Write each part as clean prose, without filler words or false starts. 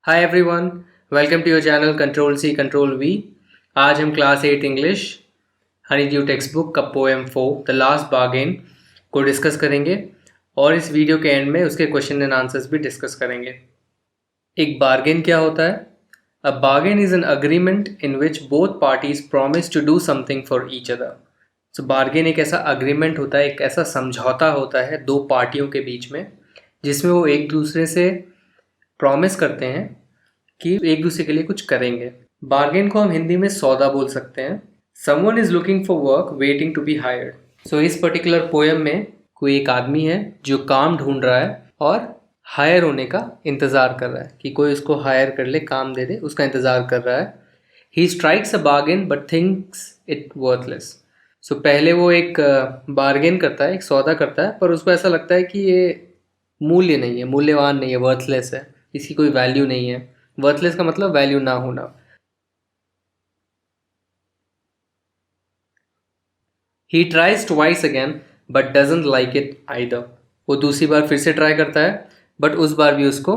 Hi everyone, welcome to your channel control C control V. आज हम class 8 English honeydew text book का poem 4 the last bargain को discuss करेंगे और इस वीडियो के एंड में उसके क्वेश्चन एंड आंसर्स भी डिस्कस करेंगे। एक बार्गेन क्या होता है? A bargain is an agreement in which both parties promise to do something for each other. So bargain एक ऐसा अग्रीमेंट होता है, एक ऐसा समझौता होता है दो पार्टियों के बीच में, जिसमें वो एक दूसरे से प्रॉमिस करते हैं कि एक दूसरे के लिए कुछ करेंगे। बार्गेन को हम हिंदी में सौदा बोल सकते हैं। Someone is looking for work waiting to be hired. So इस पर्टिकुलर पोएम में कोई एक आदमी है जो काम ढूंढ रहा है और हायर होने का इंतज़ार कर रहा है कि कोई उसको हायर कर ले, काम दे दे, उसका इंतज़ार कर रहा है। He strikes a bargain but thinks it worthless. So पहले वो एक बार्गेन करता है, एक सौदा करता है, पर उसको ऐसा लगता है कि ये मूल्य नहीं है, मूल्यवान नहीं है, वर्थलेस है, इसकी कोई वैल्यू नहीं है। वर्थलेस का मतलब वैल्यू ना होना। He tries twice again but doesn't like it either. वो दूसरी बार फिर से ट्राई करता है, बट उस बार भी उसको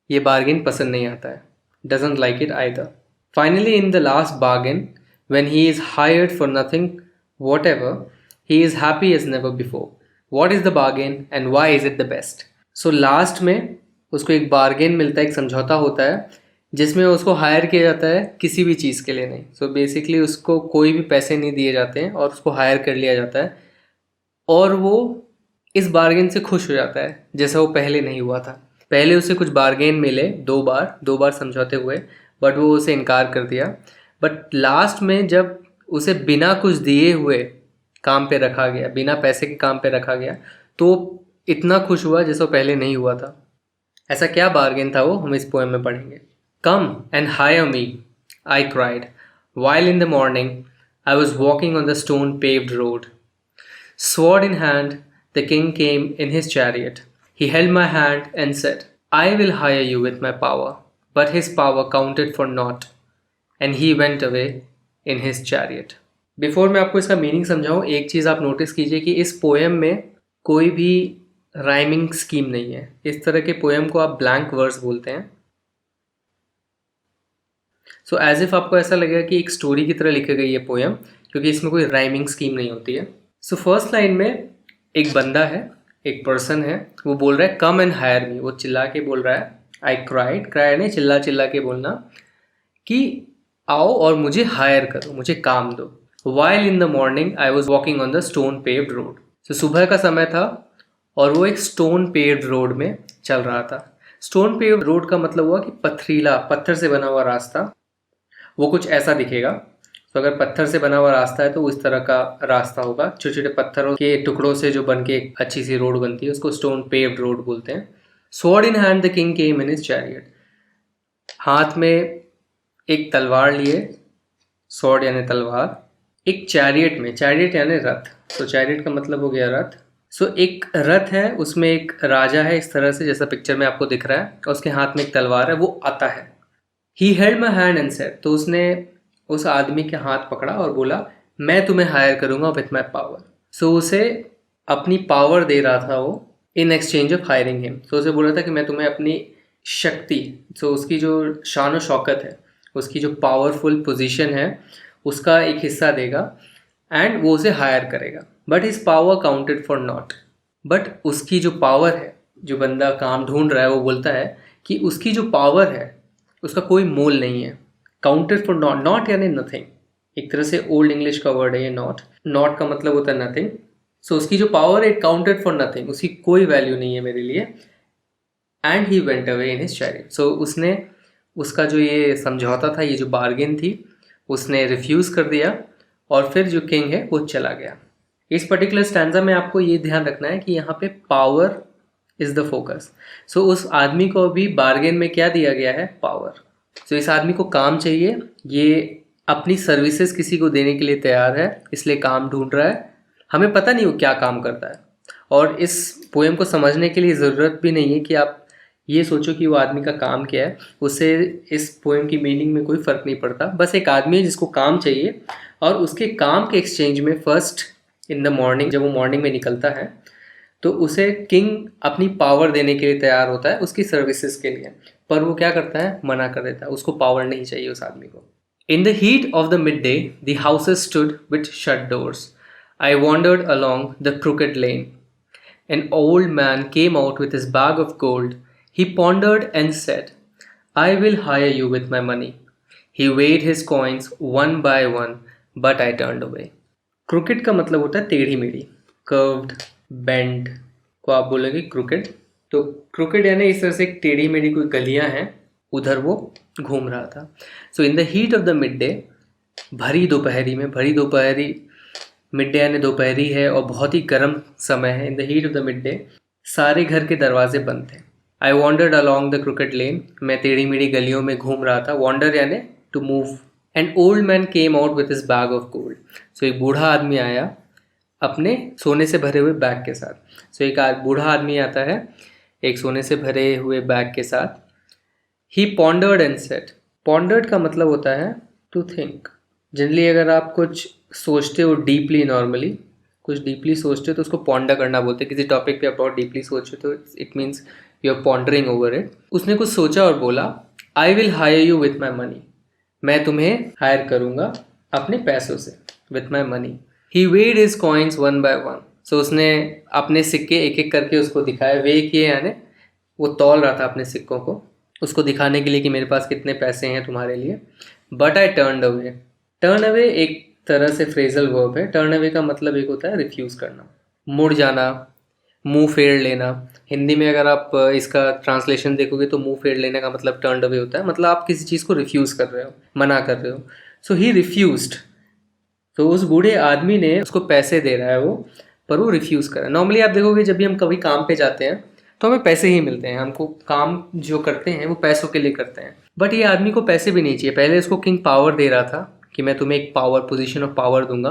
ये बार्गेन पसंद नहीं आता है। Doesn't like it either. Finally in the last bargain when he is hired for nothing whatever, he is happy as never before. What is the bargain and why is it the best? So last में उसको एक bargain मिलता है, एक समझौता होता है जिसमें उसको हायर किया जाता है किसी भी चीज़ के लिए नहीं। सो बेसिकली उसको कोई भी पैसे नहीं दिए जाते हैं और उसको हायर कर लिया जाता है और वो इस बार्गेन से खुश हो जाता है जैसा वो पहले नहीं हुआ था। पहले उसे कुछ बार्गेन मिले, दो बार समझौते हुए, बट वो उसे इनकार कर दिया। बट लास्ट में जब उसे बिना कुछ दिए हुए काम पे रखा गया, बिना पैसे के काम पे रखा गया, तो इतना खुश हुआ जैसा पहले नहीं हुआ था। ऐसा क्या बार्गेन था वो हम इस पोएम में पढ़ेंगे। Come and hire me, I cried, while in the morning I was walking on the stone-paved road. Sword in hand, the king came in his chariot. He held my hand and said, I will hire you with my power. But his power counted for naught, and he went away in his chariot. Before मैं आपको इसका meaning समझाऊँ, एक चीज़ आप notice कीजिए कि इस poem में कोई भी राइमिंग स्कीम नहीं है। इस तरह के पोएम को आप ब्लैंक वर्स बोलते हैं। सो एज इफ आपको ऐसा लगेगा कि एक स्टोरी की तरह लिखी गई है पोएम, क्योंकि इसमें कोई राइमिंग स्कीम नहीं होती है। सो फर्स्ट लाइन में एक बंदा है, एक पर्सन है, वो बोल रहा है कम एंड हायर मी। वो चिल्ला के बोल रहा है, आई क्राइड, क्राई नहीं, चिल्ला चिल्ला के बोलना कि आओ और मुझे हायर करो, मुझे काम दो। While in the morning I was walking on the stone paved road. So सुबह का समय था और वो एक स्टोन पेव्ड रोड में चल रहा था। स्टोन पेव्ड रोड का मतलब हुआ कि पथरीला, पत्थर से बना हुआ रास्ता। वो कुछ ऐसा दिखेगा। तो अगर पत्थर से बना हुआ रास्ता है तो उस तरह का रास्ता होगा। छोटे छोटे पत्थरों के टुकड़ों से जो बन के एक अच्छी सी रोड बनती है, उसको स्टोन पेव्ड रोड बोलते हैं। Sword in hand the king came in his chariot. हाथ में एक तलवार लिए, स्वॉर्ड यानी तलवार, एक चैरियट में, चैरियट यानी रथ। तो चैरियट का मतलब हो गया रथ। सो एक रथ है, उसमें एक राजा है इस तरह से जैसा पिक्चर में आपको दिख रहा है, और उसके हाथ में एक तलवार है, वो आता है। He held my hand and said, तो उसने उस आदमी के हाथ पकड़ा और बोला मैं तुम्हें हायर करूंगा विथ माई पावर। सो उसे अपनी पावर दे रहा था वो in exchange of hiring him. तो उसे बोल रहा था कि मैं तुम्हें अपनी शक्ति, सो उसकी जो शान और शौकत है, उसकी जो पावरफुल पोजीशन है, उसका एक हिस्सा देगा एंड वो उसे हायर करेगा। But his power counted for not. But उसकी जो पावर है, जो बंदा काम ढूंढ रहा है, वो बोलता है कि उसकी जो पावर है उसका कोई मोल नहीं है। काउंटेड फॉर नॉट, नॉट यानी नथिंग, एक तरह से ओल्ड इंग्लिश का वर्ड है ये नॉट। नॉट का मतलब होता है नथिंग। सो उसकी जो पावर है काउंटेड फॉर नथिंग, उसकी कोई वैल्यू नहीं है मेरे लिए। And he went away in his chariot. So उसने उसका जो ये समझौता था, ये जो बार्गेन थी, उसने रिफ्यूज़ कर दिया और फिर जो किंग है वो चला गया। इस पर्टिकुलर स्टैंजा में आपको ये ध्यान रखना है कि यहाँ पे पावर इज द फोकस। सो उस आदमी को भी बार्गेन में क्या दिया गया है? पावर। सो इस आदमी को काम चाहिए, ये अपनी सर्विसेज किसी को देने के लिए तैयार है, इसलिए काम ढूंढ रहा है। हमें पता नहीं वो क्या काम करता है, और इस पोएम को समझने के लिए ज़रूरत भी नहीं है कि आप ये सोचो कि वो आदमी का काम क्या है। उससे इस पोएम की मीनिंग में कोई फ़र्क नहीं पड़ता। बस एक आदमी है जिसको काम चाहिए, और उसके काम के एक्सचेंज में फर्स्ट इन द मॉर्निंग, जब वो मॉर्निंग में निकलता है तो उसे किंग अपनी पावर देने के लिए तैयार होता है, उसकी सर्विसेज के लिए। पर वो क्या करता है, मना कर देता है, उसको पावर नहीं चाहिए उस आदमी को। इन the heat of the mid day the houses stood with shut doors. I wandered along the crooked lane. An old man came out with his bag of gold. He pondered and said, I will hire you with my money. He weighed his coins one by one, but I turned away. Crooked का मतलब होता है टेढ़ी मेढ़ी, curved, bent को आप बोलोगे crooked। तो crooked यानी इस तरह से एक टेढ़ी मेढ़ी कोई गलियां हैं, उधर वो घूम रहा था। So in the heat of the midday, भरी दोपहरी में, भरी दोपहरी मिड डे यानी दोपहरी है और बहुत ही गर्म समय है। In the heat of the midday सारे घर के दरवाजे बंद थे। I wandered along the cricket lane, मैं टेढ़ी मेढ़ी गलियों में घूम रहा था। वॉन्डर यानी to move. An old man came out with his bag of gold. So एक बूढ़ा आदमी आया अपने सोने से भरे हुए बैग के साथ। सो एक बूढ़ा आदमी आता है एक सोने से भरे हुए बैग के साथ। ही पॉन्डर्ड एंड सेड। पॉन्डर्ड का मतलब होता है टू थिंक। जनरली अगर आप कुछ सोचते हो डीपली, नॉर्मली कुछ डीपली सोचते हो तो उसको पॉन्डर करना बोलते हैं। किसी टॉपिक पे आप बहुत डीपली सोचते हो तो it means you are pondering over it. उसने कुछ सोचा और बोला, I will hire you with my money. मैं तुम्हें हायर करूँगा अपने पैसों से, with my money. He weighed his coins one by one. So उसने अपने सिक्के एक एक करके उसको दिखाए। वे किए यानी वो तौल रहा था अपने सिक्कों को, उसको दिखाने के लिए कि मेरे पास कितने पैसे हैं तुम्हारे लिए। But I turn away. Turn away एक तरह से फ्रेजल वर्ब है। टर्न अवे का मतलब एक होता है रिफ्यूज़ करना, मुड़ जाना, मुंह फेर लेना। हिंदी में अगर आप इसका ट्रांसलेशन देखोगे तो मुंह फेर लेने का मतलब टर्न अवे होता है, मतलब आप किसी चीज़ को रिफ्यूज़ कर रहे हो, मना कर रहे हो। सो ही रिफ्यूज्ड। तो उस बूढ़े आदमी ने उसको पैसे दे रहा है वो, पर वो रिफ्यूज़ कर रहा है। नॉर्मली आप देखोगे जब भी हम कभी काम पे जाते हैं तो हमें पैसे ही मिलते हैं, हमको काम जो करते हैं वो पैसों के लिए करते हैं। बट ये आदमी को पैसे भी नहीं चाहिए। पहले उसको किंग पावर दे रहा था कि मैं तुम्हें एक पावर, पोजीशन ऑफ पावर दूंगा,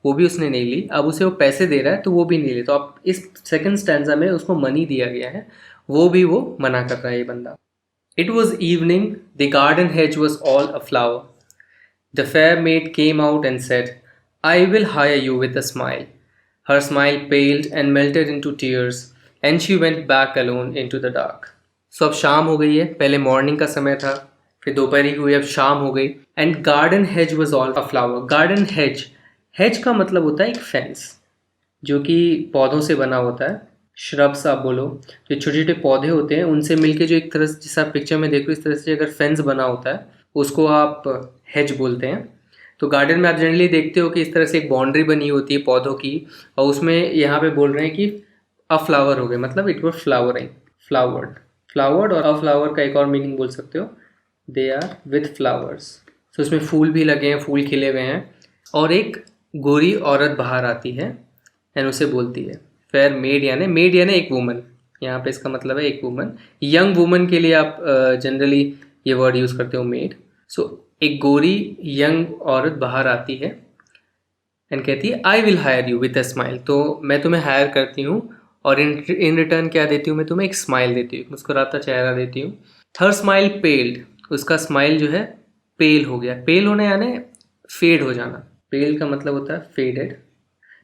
वो भी उसने नहीं ली। अब उसे वो पैसे दे रहा है तो वो भी नहीं ली। तो आप इस सेकंड स्टैंजा में उसको मनी दिया गया है, वो भी वो मना कर रहा है ये बंदा। It was evening, the garden hedge was all a flower. The fair maid came out and said, I will hire you with a smile. Her smile paled and melted into tears and she went back alone into the dark. So अब शाम हो गई है, पहले morning का समय था, फिर दोपहर हुई, अब शाम हो गई। And garden hedge was all a flower. Garden hedge, hedge का मतलब होता है एक फेंस जो कि पौधों से बना होता है। श्रब्स आप बोलो, जो छोटे छोटे पौधे होते हैं उनसे मिलके जो एक तरह से, जिस आप पिक्चर में देखो इस तरह से अगर फेंस बना होता है उसको आप हेज बोलते हैं। तो गार्डन में आप जनरली देखते हो कि इस तरह से एक बाउंड्री बनी होती है पौधों की, और उसमें यहाँ पे बोल रहे हैं कि अ फ्लावर हो गए, मतलब it was flowering, flowered. Flowered और अ फ्लावर का एक और मीनिंग बोल सकते हो, दे आर विथ फ्लावर्स। सो इसमें फूल भी लगे हैं, फूल खिले हुए हैं। और एक गोरी औरत बाहर आती है एंड उसे बोलती है, फेयर मेड यानी एक वुमन, यहाँ पे इसका मतलब है एक वुमन। यंग वुमन के लिए आप जनरली ये वर्ड यूज़ करते हो, मेड। सो एक गोरी यंग औरत बाहर आती है एंड कहती है, आई will hire you with a smile. तो मैं तुम्हें हायर करती हूँ और इन रिटर्न क्या देती हूँ, मैं तुम्हें एक स्माइल देती हूँ, मुस्कुराता चेहरा देती हूँ। हर स्माइल पेल्ड, उसका स्माइल जो है पेल हो गया। पेल होना यानी फेड हो जाना। पेल का मतलब होता है फेडेड।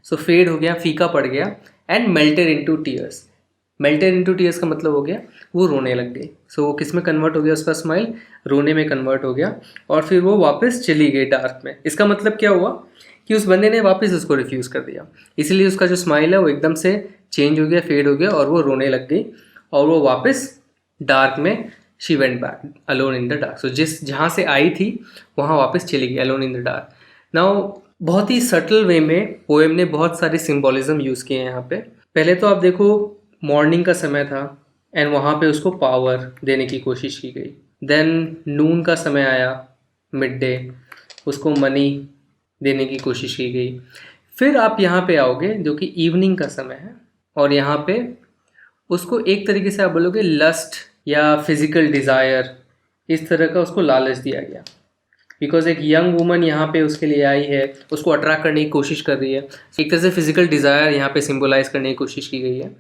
सो फेड हो गया, फीका पड़ गया। And melted into tears. Melted into tears का मतलब हो गया वो रोने लग गई। सो वो किस में कन्वर्ट हो गया, उसका स्माइल रोने में कन्वर्ट हो गया और फिर वो वापस चली गई डार्क में। इसका मतलब क्या हुआ कि उस बंदे ने वापस उसको रिफ्यूज़ कर दिया, इसलिए उसका जो स्माइल है वो एकदम से चेंज हो गया, फेड हो गया और वो रोने लग गई और वो वापस डार्क में she went back alone in the dark. So जहाँ से आई थी वहाँ वापस चली गई, alone in the dark. Now बहुत ही सटल वे में पोएम ने बहुत सारे सिंबॉलिज्म यूज़ किए हैं यहाँ पे। पहले तो आप देखो मॉर्निंग का समय था एंड वहाँ पे उसको पावर देने की कोशिश की गई। देन नून का समय आया, मिड डे, उसको मनी देने की कोशिश की गई। फिर आप यहाँ पे आओगे जो कि इवनिंग का समय है और यहाँ पे उसको एक तरीके से आप बोलोगे लस्ट या फिजिकल डिज़ायर, इस तरह का उसको लालच दिया गया। बिकॉज एक यंग वुमन यहाँ पे उसके लिए आई है, उसको अट्रैक्ट करने की कोशिश कर रही है। एक तरह से फिजिकल डिज़ायर यहाँ पे सिंबलाइज करने की कोशिश की गई है।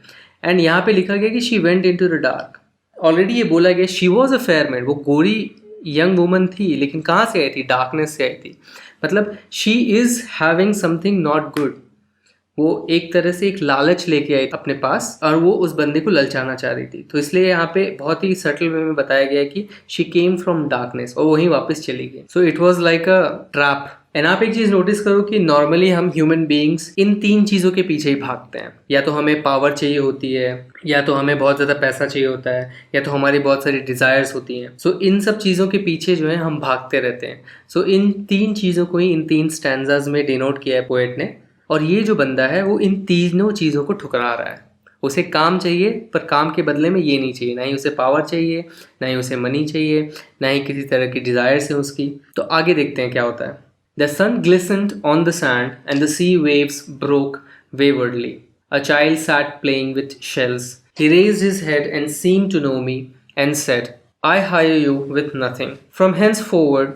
एंड यहाँ पे लिखा गया कि she went into the dark. Already ये बोला गया she was a fair man, वो गोरी यंग वुमन थी, लेकिन कहाँ से आई थी, डार्कनेस से आई थी। मतलब she is having something not good, वो एक तरह से एक लालच लेके आई अपने पास और वो उस बंदे को ललचाना चाह रही थी। तो इसलिए यहाँ पे बहुत ही सटल वे में बताया गया है कि शी केम फ्रॉम डार्कनेस और वहीं वापस चली गई। So it was like a trap. And आप एक चीज नोटिस करो कि नॉर्मली हम ह्यूमन बीइंग्स इन 3 चीजों के पीछे ही भागते हैं। या तो हमें पावर चाहिए होती है, या तो हमें बहुत ज्यादा पैसा चाहिए होता है, या तो हमारी बहुत सारी डिजायर्स होती हैं। सो इन सब चीजों के पीछे जो है हम भागते रहते हैं। सो इन 3 चीजों को ही इन 3 स्टैंजाज में डिनोट किया है पोएट ने। और ये जो बंदा है वो इन तीनों चीजों को ठुकरा रहा है। उसे काम चाहिए, पर काम के बदले में ये नहीं चाहिए। ना ही उसे पावर चाहिए, ना ही उसे मनी चाहिए, ना ही किसी तरह की डिजायर्स है उसकी। तो आगे देखते हैं क्या होता है। The sun glistened on the sand and the sea waves broke waywardly. A child sat playing with shells. He raised his head and seemed to know me and said, I hire you with nothing. From henceforward,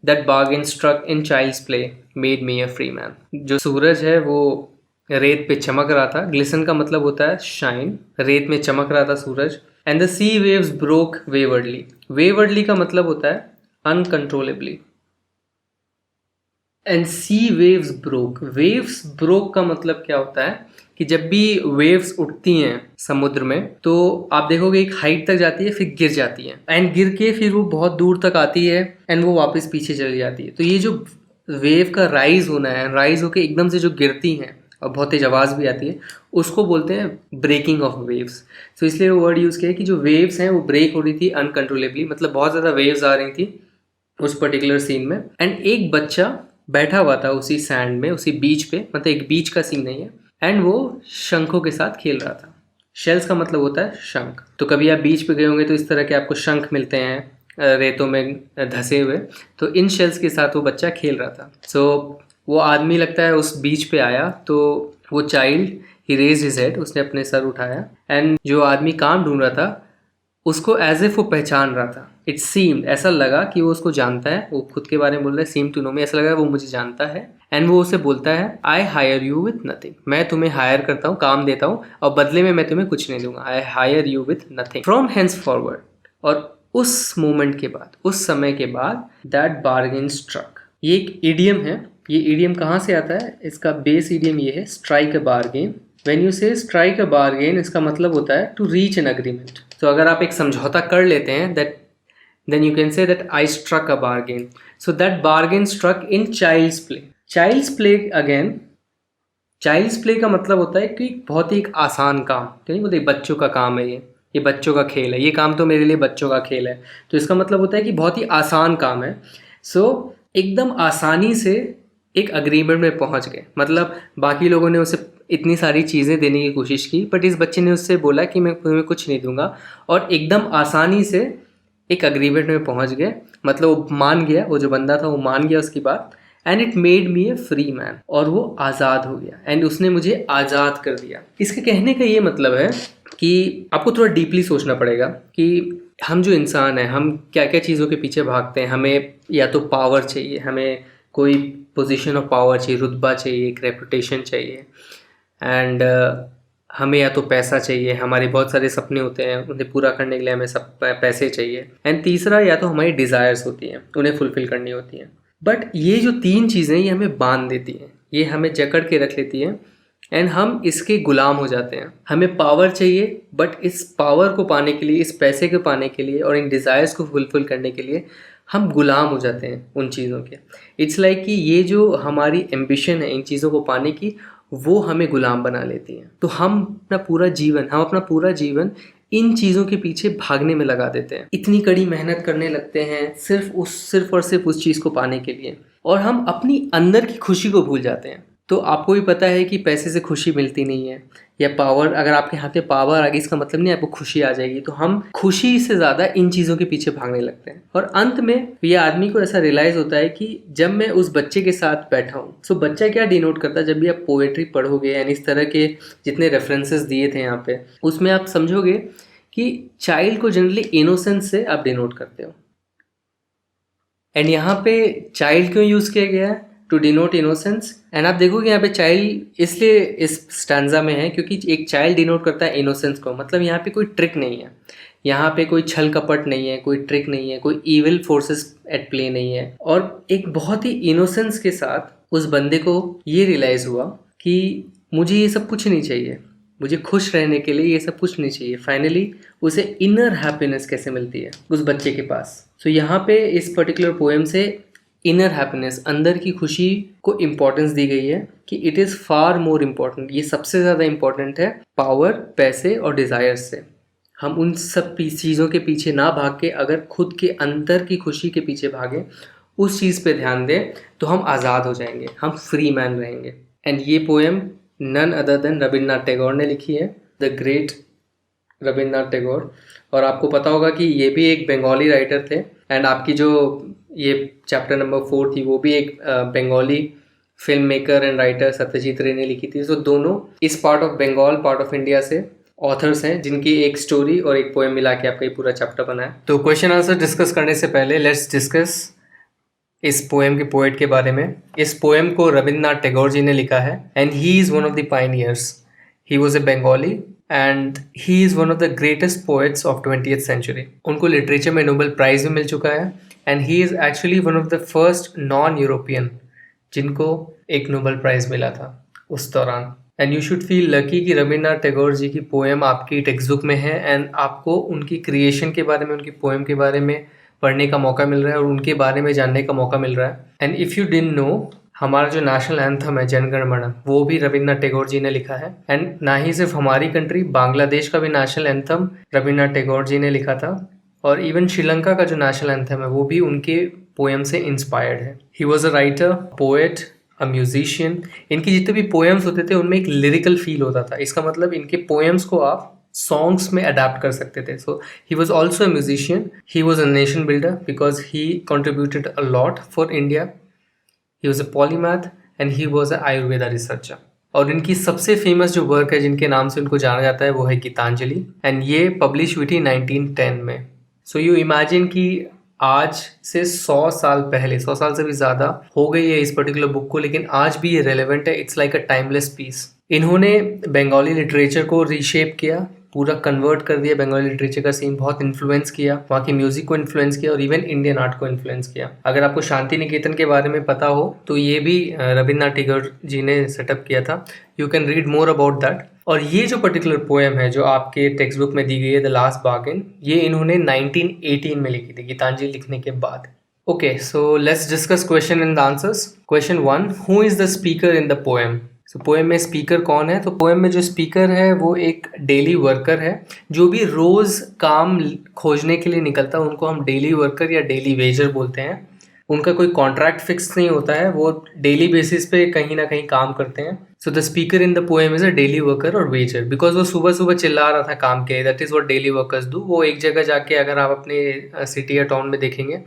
that bargain struck in child's play made me a free man. जो सूरज है वो रेत पे चमक रहा था। Glisten का मतलब होता है शाइन। रेत में चमक रहा था सूरज। And the sea waves broke waywardly. Waywardly का मतलब होता है uncontrollably. And sea waves broke. Waves broke का मतलब क्या होता है कि जब भी वेव्स उठती हैं समुद्र में तो आप देखोगे एक हाइट तक जाती है, फिर गिर जाती है, एंड गिर के फिर वो बहुत दूर तक आती है एंड वो वापस पीछे चली जाती है। तो ये जो वेव का राइज होना है, राइज होके एकदम से जो गिरती हैं और बहुत तेज आवाज़ भी आती है, उसको बोलते हैं ब्रेकिंग ऑफ वेव्स। तो इसलिए वो वर्ड यूज़ किया है कि जो वेव्स हैं वो ब्रेक हो रही थी अनकंट्रोलेबली, मतलब बहुत ज़्यादा वेव्स आ रही थी उस पर्टिकुलर सीन में। एंड एक बच्चा बैठा हुआ था उसी सैंड में, उसी बीच पे, मतलब एक बीच का सीन नहीं है, एंड वो शंखों के साथ खेल रहा था। शेल्स का मतलब होता है शंख। तो कभी आप बीच पे गए होंगे तो इस तरह के आपको शंख मिलते हैं रेतों में धसे हुए। तो इन शेल्स के साथ वो बच्चा खेल रहा था। सो वो आदमी लगता है उस बीच पे आया, तो वो चाइल्ड ही रेज हिज हेड, उसने अपने सर उठाया, एंड जो आदमी काम ढूंढ रहा था उसको एज इफ वो पहचान रहा था। इट सीम्ड, ऐसा लगा कि वो उसको जानता है। वो खुद के बारे में बोल रहा है, सीम टू नो मी, ऐसा लगा वो मुझे जानता है। एंड वो उसे बोलता है, I hire you with nothing. मैं तुम्हें हायर करता हूँ, काम देता हूँ, और बदले में मैं तुम्हें कुछ नहीं दूंगा। I hire you with nothing from hence forward. और उस मोमेंट के बाद, उस समय के बाद, दैट बार्गेन स्ट्रक। ये एक इडियम है। ये इडियम कहाँ से आता है? इसका बेस इडियम ये है, strike a bargain. When you से स्ट्राइक अ बार्गेन, इसका मतलब होता है टू रीच एन अग्रीमेंट। तो अगर आप एक समझौता कर लेते हैं, that then you can say that I struck a bargain. So that bargain struck in child's play. Child's play again, child's play का मतलब होता है कि बहुत ही एक आसान काम, तो नहीं बोलते बच्चों का काम है, ये बच्चों का खेल है, ये काम तो मेरे लिए बच्चों का खेल है। तो इसका मतलब होता है कि बहुत ही आसान काम है। सो एकदम आसानी से एक अग्रीमेंट में पहुंच गए। मतलब बाकी लोगों ने उसे इतनी सारी चीज़ें देने की कोशिश की, बट इस बच्चे ने उससे बोला कि मैं तुम्हें कुछ नहीं दूंगा, और एकदम आसानी से एक अग्रीमेंट में पहुंच गए। मतलब वो मान गया, वो जो बंदा था वो मान गया उसकी बात। And it made me A free man, और वो आज़ाद हो गया, एंड उसने मुझे आज़ाद कर दिया। इसके कहने का ये मतलब है कि आपको थोड़ा डीपली सोचना पड़ेगा कि हम जो इंसान हैं, हम क्या क्या चीज़ों के पीछे भागते हैं। हमें या तो पावर चाहिए, हमें कोई पोजीशन ऑफ पावर चाहिए, रुतबा चाहिए, एक रेपुटेशन चाहिए, एंड हमें या तो पैसा चाहिए, हमारे बहुत सारे सपने होते हैं, उन्हें पूरा करने के लिए हमें सब पैसे चाहिए, एंड तीसरा या तो हमारी डिज़ायर्स होती हैं, उन्हें फुलफिल करनी होती हैं। बट ये जो 3 चीज़ें ये हमें बांध देती हैं, ये हमें जकड़ के रख लेती हैं, एंड हम इसके गुलाम हो जाते हैं। हमें पावर चाहिए, बट इस पावर को पाने के लिए, इस पैसे को पाने के लिए और इन डिज़ायर्स को फुलफिल करने के लिए हम गुलाम हो जाते हैं उन चीज़ों के। इट्स लाइक कि ये जो हमारी एम्बिशन है इन चीज़ों को पाने की, वो हमें गुलाम बना लेती हैं। तो हम अपना पूरा जीवन इन चीज़ों के पीछे भागने में लगा देते हैं। इतनी कड़ी मेहनत करने लगते हैं सिर्फ और सिर्फ उस चीज़ को पाने के लिए, और हम अपनी अंदर की खुशी को भूल जाते हैं। तो आपको भी पता है कि पैसे से खुशी मिलती नहीं है, या पावर, अगर आपके हाथ में पावर आ गई इसका मतलब नहीं आपको खुशी आ जाएगी। तो हम खुशी से ज़्यादा इन चीज़ों के पीछे भागने लगते हैं, और अंत में ये आदमी को ऐसा रियलाइज़ होता है कि जब मैं उस बच्चे के साथ बैठा हूँ। सो बच्चा क्या डिनोट करता है? जब भी आप पोएट्री पढ़ोगे, यानी इस तरह के जितने रेफरेंसेस दिए थे यहाँ पे, उसमें आप समझोगे कि चाइल्ड को जनरली इनोसेंस से आप डिनोट करते हो। एंड यहाँ पे चाइल्ड क्यों यूज़ किया गया है? To denote innocence. एंड आप देखोगे यहाँ पे चाइल्ड इसलिए इस स्टैंजा में है क्योंकि एक चाइल्ड डिनोट करता है इनोसेंस को। मतलब यहाँ पे कोई ट्रिक नहीं है, यहाँ पे कोई छल कपट नहीं है, कोई ट्रिक नहीं है, कोई इविल फोर्सेस एट प्ले नहीं है। और एक बहुत ही इनोसेंस के साथ उस बंदे को ये रियलाइज़ हुआ कि मुझे ये सब कुछ नहीं चाहिए, मुझे खुश रहने के लिए ये सब कुछ नहीं चाहिए। फाइनली उसे इनर हैप्पीनेस कैसे मिलती है उस बच्चे के पास। सो यहाँ पे इस पर्टिकुलर पोएम से इनर हैप्पीनेस, अंदर की खुशी को इम्पोर्टेंस दी गई है कि it is far more important, ये सबसे ज़्यादा इम्पोर्टेंट है पावर, पैसे और डिज़ायर्स से। हम उन सब चीज़ों के पीछे ना भाग के अगर खुद के अंदर की खुशी के पीछे भागें, उस चीज़ पे ध्यान दें, तो हम आज़ाद हो जाएंगे, हम फ्री मैन रहेंगे। एंड ये poem none other than Rabindranath Tagore ने लिखी है, द ग्रेट रविन्द्रनाथ टैगोर। और आपको पता होगा कि ये भी एक बंगाली राइटर थे। एंड आपकी जो ये चैप्टर नंबर 4 थी वो भी एक Bengali film maker and writer Satyajit Ray ने लिखी थी। सो दोनों इस part of Bengal, part of India से ऑथर्स हैं जिनकी एक स्टोरी और एक पोएम मिला के आपका ये पूरा चैप्टर बना है। तो क्वेश्चन आंसर डिस्कस करने से पहले लेट्स डिस्कस इस पोएम के पोएट के बारे में। इस पोएम को रविन्द्रनाथ टैगोर जी ने लिखा है and he is one of the pioneers. He was a Bengali and he is one of the greatest poets of 20th century. उनको लिटरेचर में नोबेल प्राइज़ भी मिल चुका है and he is actually one of the first non European जिनको एक Nobel prize मिला था उस दौरान। And you should feel lucky कि रविन्द्रनाथ टैगोर जी की पोएम आपकी टेक्स्ट बुक में है एंड आपको उनकी क्रिएशन के बारे में, उनकी पोएम के बारे में पढ़ने का मौका मिल रहा है और उनके बारे में जानने का मौका मिल रहा है। And if you didn't know, हमारा जो नेशनल एंथम है जन गण मन, वो भी रविन्द्रनाथ टैगोर जी ने लिखा है। एंड ना ही सिर्फ हमारी कंट्री, बांग्लादेश का भी नेशनल एंथम रविन्द्रनाथ टैगोर जी ने लिखा था। और इवन श्रीलंका का जो नेशनल एंथम है वो भी उनके पोएम से इंस्पायर्ड है। ही was a writer, poet, a musician. इनकी जितने भी पोएम्स होते थे उनमें एक लिरिकल फील होता था। इसका मतलब इनके पोएम्स को आप सॉन्ग्स में अडेप्ट कर सकते थे। So he was also a musician, he was a nation builder because he contributed a lot for India. He was a polymath and he was a Ayurveda researcher. और इनकी सबसे फेमस जो वर्क है जिनके नाम से उनको जाना जाता है वो है गीतांजलि एंड ये पब्लिश हुई थी 1910 में। सो यू इमेजिन कि आज से 100 साल पहले, 100 साल से भी ज़्यादा हो गई है इस पर्टिकुलर बुक को, लेकिन आज भी ये रेलेवेंट है। It's like a timeless piece. इन्होंने बंगाली लिटरेचर को रीशेप किया, पूरा कन्वर्ट कर दिया बंगाली लिटरेचर का सीन, बहुत इन्फ्लुएंस किया, वहाँ की म्यूजिक को इन्फ्लुएंस किया और इवन इंडियन आर्ट को इन्फ्लुएंस किया। अगर आपको शांति निकेतन के बारे में पता हो तो ये भी रविन्द्रनाथ टैगोर जी ने सेटअप किया था। You can read more about that. और ये जो पर्टिकुलर पोएम है जो आपके टेक्स्ट बुक में दी गई है, द लास्ट बार्गेन, ये इन्होंने 1918 में लिखी थी गीतांजलि लिखने के बाद। Okay, so let's discuss question and answers. Question 1, who is the speaker in the poem? So poem में स्पीकर कौन है? तो पोएम में जो स्पीकर है वो एक डेली वर्कर है जो भी रोज काम खोजने के लिए निकलता है, उनको हम डेली वर्कर या डेली वेजर बोलते हैं। उनका कोई कॉन्ट्रैक्ट फिक्स नहीं होता है, वो डेली बेसिस पे कहीं ना कहीं काम करते हैं। So the speaker in the poem is a daily worker और वेजर बिकॉज वो सुबह सुबह चिल्ला रहा था काम के। That is what daily workers do. वो एक जगह जाके, अगर आप अपने सिटी या टाउन में देखेंगे,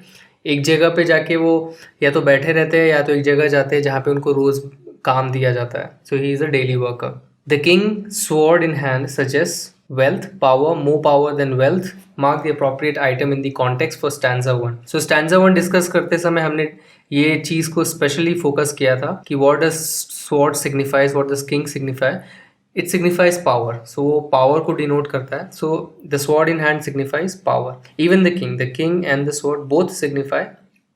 एक जगह पे जाके वो या तो बैठे रहते हैं या तो एक जगह जाते हैं जहाँ पे उनको रोज काम दिया जाता है। So he is a daily worker. The king sword in hand suggest wealth, power, more power than wealth. Mark the appropriate item in the context for stanza 1. So stanza 1 discuss करते समय हमने ये चीज़ को स्पेशली फोकस किया था कि what does sword signifies, what does king signify? It signifies power. So वो power को denote करता है. So the sword in hand signifies power. Even the king and the sword both signify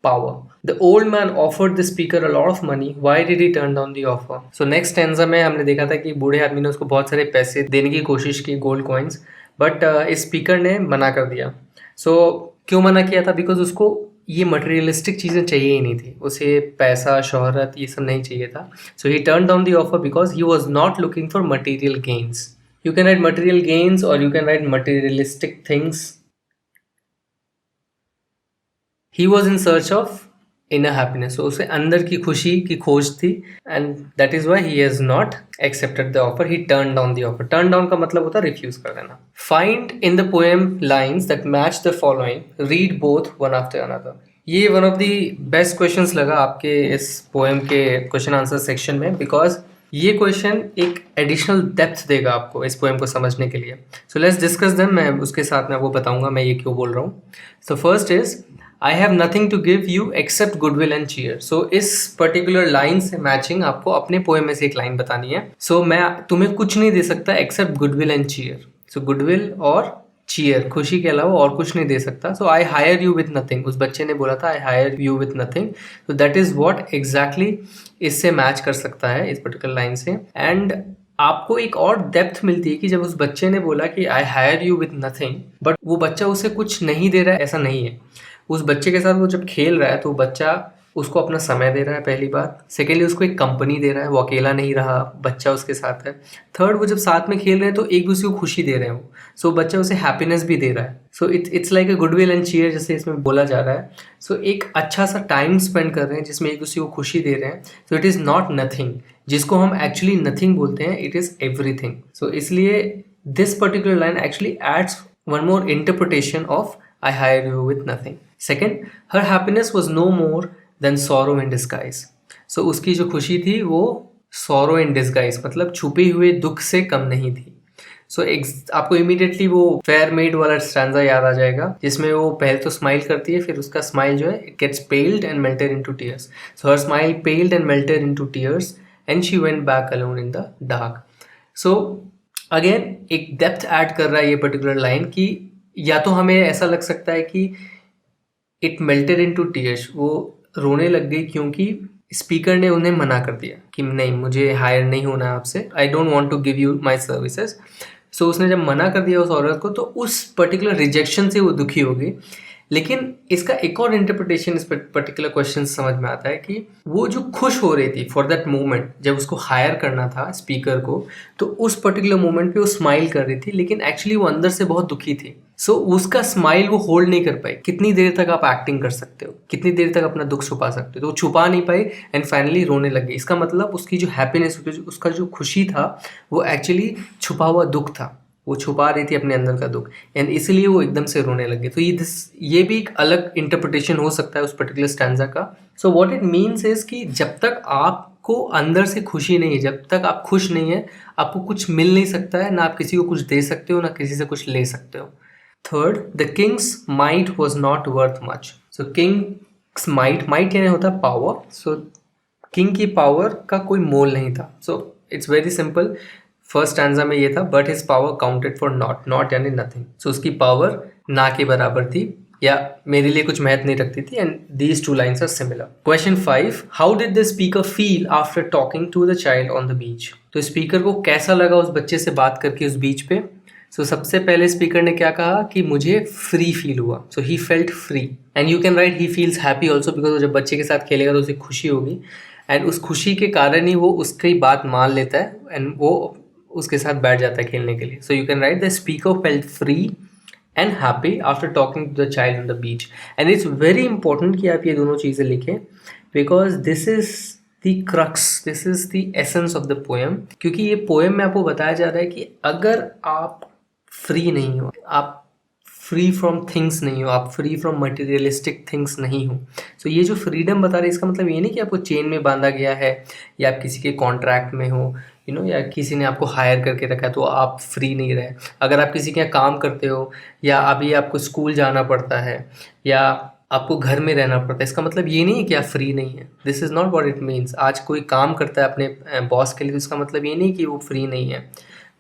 power. The old man offered the speaker a lot of money. Why did he turn down the offer? So next stanza में हमने देखा था कि बूढ़े आदमी ने उसको बहुत सारे पैसे देने की कोशिश की, गोल्ड कॉइन्स, बट इस स्पीकर ने मना कर दिया। So क्यों मना किया था? बिकॉज उसको ये मटेरियलिस्टिक चीज़ें चाहिए ही नहीं थी, उसे पैसा, शोहरत, ये सब नहीं चाहिए था। So he turned down the offer because he was not looking for material gains. You can write material gains or you can write materialistic things. He was in search of inner happiness. So उसे अंदर की खुशी की खोज थी and that is why he has not accepted the offer. He turned down the offer. Turn down का मतलब होता है रिफ्यूज कर देना। Find in the poem lines that match the following. Read both one after another. ये one of the best questions लगा आपके इस पोएम के क्वेश्चन आंसर सेक्शन में, बिकॉज ये क्वेश्चन एक एडिशनल डेप्थ देगा आपको इस पोएम को समझने के लिए। So let's discuss them. मैं उसके साथ में आपको बताऊंगा मैं ये क्यों बोल रहा हूँ। So first is I have nothing to give you except goodwill and cheer. So इस पर्टिकुलर लाइन से मैचिंग आपको अपने पोएम में से एक लाइन बतानी है। So मैं तुम्हें कुछ नहीं दे सकता except goodwill and cheer. So goodwill और cheer, खुशी के अलावा और कुछ नहीं दे सकता। So I hire you with nothing. उस बच्चे ने बोला था I hire you with nothing. So that is what exactly इससे मैच कर सकता है इस पर्टिकुलर लाइन से। एंड आपको एक और डेप्थ मिलती है कि जब उस बच्चे ने बोला कि I hire you with nothing, but वो बच्चा उसे कुछ नहीं दे रहा है, ऐसा नहीं है। उस बच्चे के साथ वो जब खेल रहा है तो बच्चा उसको अपना समय दे रहा है, पहली बात। सेकेंडली उसको एक कंपनी दे रहा है, वो अकेला नहीं रहा, बच्चा उसके साथ है। थर्ड, वो जब साथ में खेल रहे हैं तो एक दूसरे को खुशी दे रहे हैं वो, सो बच्चा उसे हैप्पीनेस भी दे रहा है। So it's like a goodwill and cheer, जैसे इसमें बोला जा रहा है। सो एक अच्छा सा टाइम स्पेंड कर रहे हैं जिसमें एक दूसरे को खुशी दे रहे हैं। सो इट इज़ नॉट नथिंग, जिसको हम एक्चुअली नथिंग बोलते हैं, इट इज़ एवरीथिंग। सो इसलिए this particular line actually adds one more interpretation of I hire you with nothing. Second, her happiness was no more than sorrow in disguise. So उसकी जो खुशी थी वो sorrow in disguise मतलब छुपे हुए दुख से कम नहीं थी। So आपको immediately वो फेयर मेड वाला स्टैंजा याद आ जाएगा, जिसमें वो पहले तो स्माइल करती है, फिर उसका स्माइल जो है it gets paled and melted into tears. So her smile paled and melted into tears and she went back alone in the dark. So again एक डेप्थ ऐड कर रहा है ये पर्टिकुलर लाइन कि या तो हमें ऐसा लग सकता है कि इट मेल्टेड इनटू टीयर्स, वो रोने लग गई क्योंकि स्पीकर ने उन्हें मना कर दिया कि नहीं, मुझे हायर नहीं होना है आपसे, I don't want to give you my services. So उसने जब मना कर दिया उस औरत को तो उस पर्टिकुलर रिजेक्शन से वो दुखी हो गई। लेकिन इसका एक और इंटरप्रिटेशन इस पर्टिकुलर क्वेश्चन समझ में आता है कि वो जो खुश हो रही थी फॉर दैट मोमेंट, जब उसको हायर करना था स्पीकर को, तो उस पर्टिकुलर मोमेंट पे वो स्माइल कर रही थी, लेकिन एक्चुअली वो अंदर से बहुत दुखी थी। सो उसका स्माइल वो होल्ड नहीं कर पाई। कितनी देर तक आप एक्टिंग कर सकते हो, कितनी देर तक अपना दुख छुपा सकते हो, तो वो छुपा नहीं पाई एंड फाइनली रोने लगी। इसका मतलब उसकी जो हैप्पीनेस, उसका जो खुशी था, वो एक्चुअली छुपा हुआ दुख था, वो छुपा रही थी अपने अंदर का दुख, एंड इसलिए वो एकदम से रोने लगे। तो ये भी एक अलग इंटरप्रिटेशन हो सकता है उस पर्टिकुलर स्टैंजा का। So what it means is कि जब तक आपको अंदर से खुशी नहीं है, जब तक आप खुश नहीं है, आपको कुछ मिल नहीं सकता है, ना आप किसी को कुछ दे सकते हो, ना किसी से कुछ ले सकते हो। Third, the Kings might was not worth much. So Kings might यानी होता है पावर। सो किंग की पावर का कोई मोल नहीं था। So it's very simple, first stanza में ये था, but his power counted for not यानी नथिंग। सो उसकी पावर ना के बराबर थी या मेरे लिए कुछ महत्व नहीं रखती थी। And these two lines are similar. Question 5, how did the speaker feel after talking to the child on the beach. तो स्पीकर को कैसा लगा उस बच्चे से बात करके उस बीच पे। सो सबसे पहले स्पीकर ने क्या कहा कि मुझे फ्री फील हुआ। So he felt free, and you can write he feels happy also, because जब बच्चे के साथ खेलेगा तो उसे खुशी होगी, एंड उस खुशी के कारण ही वो उसकी बात मान लेता है एंड वो उसके साथ बैठ जाता है खेलने के लिए। So you can write the speaker felt free and happy after talking to the child on the beach. And it's very important कि आप ये दोनों चीज़ें लिखें, because this is the crux, this is the essence of the poem. क्योंकि ये poem में आपको बताया जा रहा है कि अगर आप फ्री नहीं हो, आप फ्री फ्रॉम थिंग्स नहीं हो, आप फ्री फ्रॉम मटेरियलिस्टिक थिंग्स नहीं हो। सो ये जो फ्रीडम बता रहे हैं, इसका मतलब ये नहीं कि आपको चेन में बांधा गया है या आप किसी के कॉन्ट्रैक्ट में हो, या किसी ने आपको हायर करके रखा है तो आप फ्री नहीं रहे। अगर आप किसी के यहाँ काम करते हो या अभी आपको स्कूल जाना पड़ता है या आपको घर में रहना पड़ता है, इसका मतलब ये नहीं है कि आप फ्री नहीं है। This is not what it means. आज कोई काम करता है अपने बॉस के लिए, तो इसका मतलब ये नहीं कि वो फ्री नहीं है।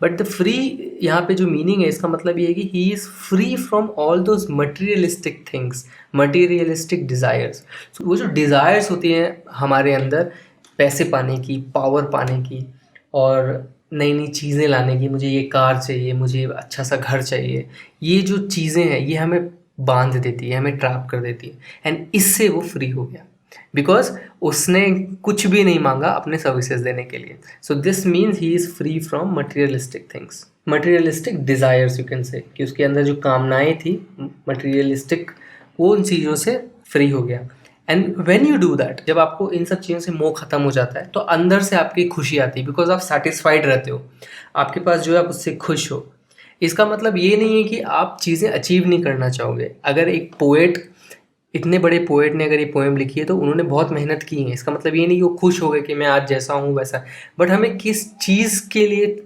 बट द फ्री यहाँ पे जो मीनिंग है, इसका मतलब ये है कि he is free from all those materialistic things, materialistic desires. वो जो डिज़ायर्स होती हैं हमारे अंदर, पैसे पाने की, पावर पाने की और नई नई चीज़ें लाने की, मुझे ये कार चाहिए, मुझे अच्छा सा घर चाहिए, ये जो चीज़ें हैं ये हमें बांध देती है, हमें ट्रैप कर देती है। एंड इससे वो फ्री हो गया बिकॉज उसने कुछ भी नहीं मांगा अपने सर्विसेज देने के लिए। So this means he is free from materialistic things, materialistic desires you can say, कि उसके अंदर जो कामनाएं थी मटेरियलिस्टिक, वो उन चीज़ों से फ्री हो गया। And when you do that, जब आपको इन सब चीज़ों से मोह खत्म हो जाता है तो अंदर से आपकी खुशी आती है, बिकॉज आप सेटिस्फाइड रहते हो, आपके पास जो है आप उससे खुश हो। इसका मतलब ये नहीं है कि आप चीज़ें अचीव नहीं करना चाहोगे। अगर एक पोएट, इतने बड़े पोएट ने अगर ये पोएम लिखी है तो उन्होंने बहुत मेहनत की है। इसका मतलब ये नहीं कि वो खुश हो गए कि मैं आज जैसा हूँ वैसा, बट हमें किस चीज़ के लिए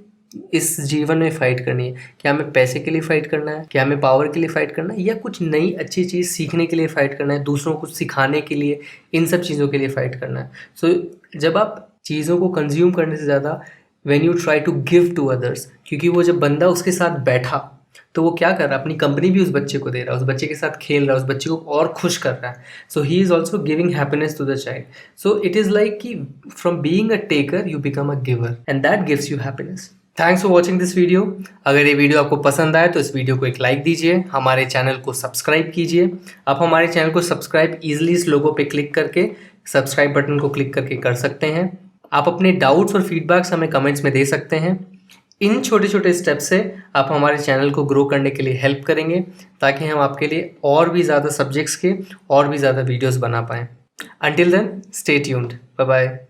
इस जीवन में फ़ाइट करनी है। क्या हमें पैसे के लिए फ़ाइट करना है, क्या हमें पावर के लिए फ़ाइट करना है, या कुछ नई अच्छी चीज़ सीखने के लिए फ़ाइट करना है, दूसरों को सिखाने के लिए, इन सब चीज़ों के लिए फ़ाइट करना है। सो जब आप चीज़ों को कंज्यूम करने से ज़्यादा when you try to give to others, क्योंकि वो जब बंदा उसके साथ बैठा तो वो क्या कर रहा है, अपनी कंपनी भी उस बच्चे को दे रहा है, उस बच्चे के साथ खेल रहा है, उस बच्चे को और खुश कर रहा है. So he is also giving happiness to the child. So it is like कि from being a taker you become a giver and that gives you happiness. Thanks for watching this video. अगर ये video आपको पसंद आए तो इस video को एक लाइक दीजिए, हमारे चैनल को सब्सक्राइब कीजिए. आप हमारे चैनल को सब्सक्राइब ईजिली इस लोगो पे क्लिक करके, सब्सक्राइब बटन को क्लिक करके कर सकते हैं. आप अपने डाउट्स और फीडबैक्स हमें कमेंट्स में दे सकते हैं. इन छोटे छोटे स्टेप से आप हमारे चैनल को ग्रो करने के लिए हेल्प करेंगे, ताकि हम आपके लिए और भी ज़्यादा सब्जेक्ट्स के और भी ज़्यादा वीडियोस बना पाएँ. Until then, stay tuned. Bye bye.